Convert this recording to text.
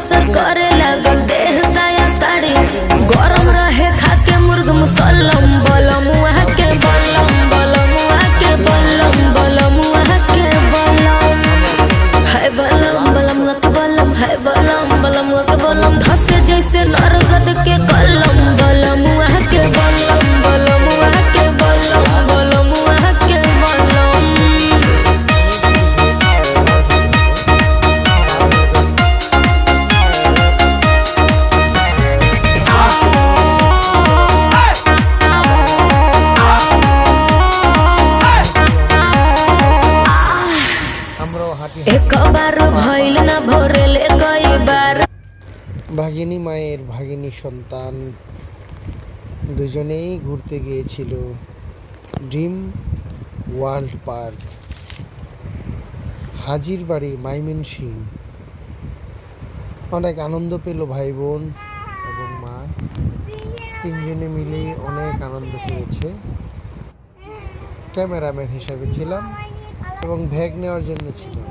असर करे लागल देह साया साड़ी गरम रहे खाके मुर्ग मुसल्लम बलम वहाँ के बलम बलम वहाँ के बलम बलम वहाँ के बलम है बलम बलम वहाँ के बलम है बलम बलम वहाँ के बलम धसे जैसे नरगद के कलम बलम वहाँ के बलम बलम वहाँ के बलम बलम वहाँ के बलम। एक बार भइल ना भोरेले कई बार ভাগিনী মায়ের ভাগিনী সন্তান দুজনেই ঘুরতে গিয়েছিল ড্রিম ওয়ার্ল্ড পার্ক হাজির বাড়ি ময়মনসিং। অনেক আনন্দ পেল ভাই বোন এবং মা, তিনজনে মিলেই অনেক আনন্দ পেয়েছে। ক্যামেরাম্যান হিসাবে ছিলাম এবং ভ্যাগ নেওয়ার জন্য ছিলাম।